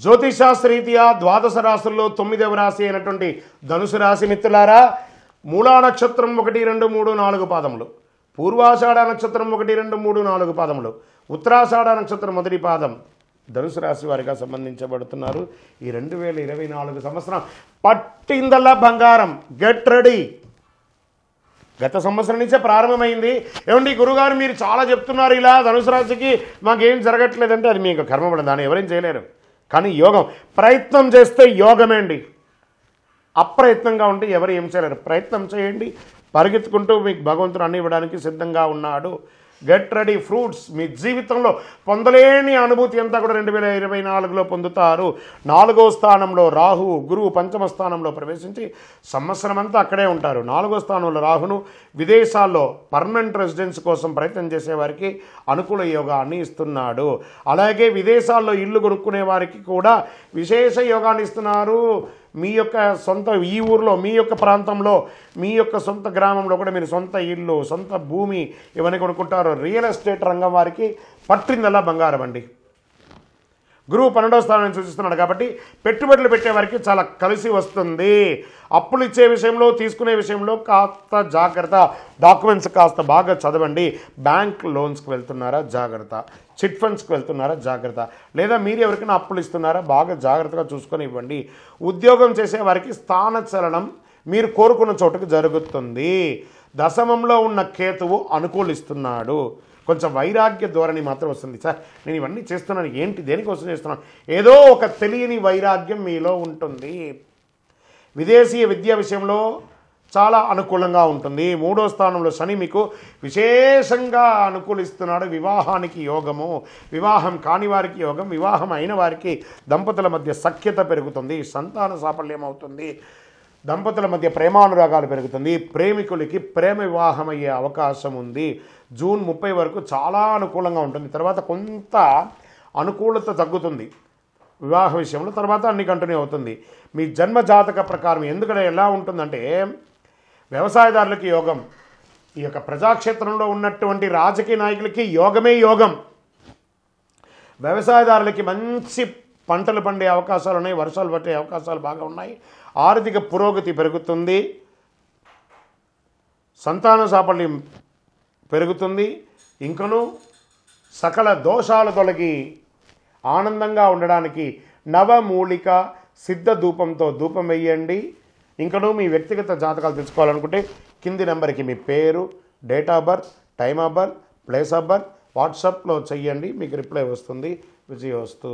జ్యోతిషాస్త్రరీత్యా ద్వాదశ రాశుల్లో 9వ రాశి అయినటువంటి ధనుసు రాశి మిత్రులారా, మూలా నక్షత్రం 1, 2, 3, 4 పాదములు, పూర్వాషాఢ నక్షత్రం 1, 2, 3, 4 పాదములు, ఉత్తరాషాఢ నక్షత్రం మొదటి పాదం ధనుసు రాశి వారిగా సంబంధించబడుతున్నారు. ఈ 2024 సంవత్సరం పట్టిందల్లా బంగారం. Get ready. గత సంవత్సరం నుంచే ప్రారంభమైంది. ఏమండి గురుగారు మీరు చాలా చెప్తున్నారు, ఇలా ధనుసు రాశికి మాకేం జరగట్లేదంటే అది మీకు కర్మపడదు, దాన్ని ఎవరేం చేయలేరు. కానీ యోగం, ప్రయత్నం చేస్తే యోగమే అండి. అప్రయత్నంగా ఉంటే ఎవరు ఏం చేయలేరు. ప్రయత్నం చేయండి, పరిగెత్తుకుంటూ మీకు భగవంతుడు అన్ని ఇవ్వడానికి సిద్ధంగా ఉన్నాడు. Get ready. ఫ్రూట్స్ మీ జీవితంలో పొందలేని అనుభూతి అంతా కూడా 2024లో పొందుతారు. 4వ స్థానంలో రాహు, గురువు 5వ స్థానంలో ప్రవేశించి సంవత్సరం అంతా అక్కడే ఉంటారు. 4వ స్థానంలో రాహును విదేశాల్లో పర్మనెంట్ రెసిడెన్స్ కోసం ప్రయత్నం చేసేవారికి అనుకూల యోగాన్ని ఇస్తున్నాడు. అలాగే విదేశాల్లో ఇల్లు కొనుక్కునే వారికి కూడా విశేష యోగాన్ని ఇస్తున్నారు. మీ యొక్క సొంత ఈ ఊరిలో, మీ యొక్క ప్రాంతంలో, మీ యొక్క సొంత గ్రామంలో కూడా మీరు సొంత ఇల్లు, సొంత భూమి ఇవన్నీ కొనుక్కుంటారు. రియల్ ఎస్టేట్ రంగం వారికి పట్టిందల్లా బంగారం అండి. గురువు 12వ స్థానాన్ని సూచిస్తున్నాడు కాబట్టి పెట్టుబడులు పెట్టేవారికి చాలా కలిసి వస్తుంది. అప్పులు ఇచ్చే విషయంలో, తీసుకునే విషయంలో కాస్త జాగ్రత్త. డాక్యుమెంట్స్ కాస్త బాగా చదవండి. బ్యాంక్ లోన్స్కి వెళ్తున్నారా జాగ్రత్త, చిట్ ఫండ్స్కి వెళ్తున్నారా జాగ్రత్త, లేదా మీరు ఎవరికైనా అప్పులు ఇస్తున్నారా బాగా జాగ్రత్తగా చూసుకొని ఇవ్వండి. ఉద్యోగం చేసే వారికి స్థానచలనం మీరు కోరుకున్న చోటుకు జరుగుతుంది. దశమంలో ఉన్న కేతువు అనుకూలిస్తున్నాడు. కొంచెం వైరాగ్య ధోరణి మాత్రం వస్తుంది. సార్ నేను ఇవన్నీ చేస్తున్నాను, ఏంటి దేనికోసం చేస్తున్నాను, ఏదో ఒక తెలియని వైరాగ్యం మీలో ఉంటుంది. విదేశీయ విద్య విషయంలో చాలా అనుకూలంగా ఉంటుంది. 3వ స్థానంలో శని మీకు విశేషంగా అనుకూలిస్తున్నాడు. వివాహానికి యోగము, వివాహం కాని వారికి యోగం, వివాహం అయిన వారికి దంపతుల మధ్య సఖ్యత పెరుగుతుంది, సంతాన సాఫల్యం అవుతుంది, దంపతుల మధ్య ప్రేమానురాగాలు పెరుగుతుంది, ప్రేమికులకి ప్రేమ వివాహం అయ్యే అవకాశం ఉంది. జూన్ 30 వరకు చాలా అనుకూలంగా ఉంటుంది. తర్వాత కొంత అనుకూలత తగ్గుతుంది వివాహ విషయంలో, తర్వాత అన్ని కంటిన్యూ అవుతుంది. మీ జన్మ జాతక ప్రకారం ఎందుకంటే ఎలా ఉంటుందంటే, వ్యవసాయదారులకి యోగం, ఈ యొక్క ప్రజాక్షేత్రంలో ఉన్నటువంటి రాజకీయ నాయకులకి యోగమే యోగం. వ్యవసాయదారులకి మంచి పంటలు పండే అవకాశాలు ఉన్నాయి, వర్షాలు పట్టే అవకాశాలు బాగా ఉన్నాయి, ఆర్థిక పురోగతి పెరుగుతుంది, సంతాన సాఫల్యం పెరుగుతుంది. ఇంకను సకల దోషాలు తొలగి ఆనందంగా ఉండడానికి నవమూలిక సిద్ధ ధూపంతో ధూపం వేయండి. ఇంకను మీ వ్యక్తిగత జాతకాలు తెలుసుకోవాలనుకుంటే కింది నెంబర్కి మీ పేరు, date of birth, time of birth, place of birth వాట్సాప్లో చెయ్యండి, మీకు రిప్లై వస్తుంది. విజయోస్తు.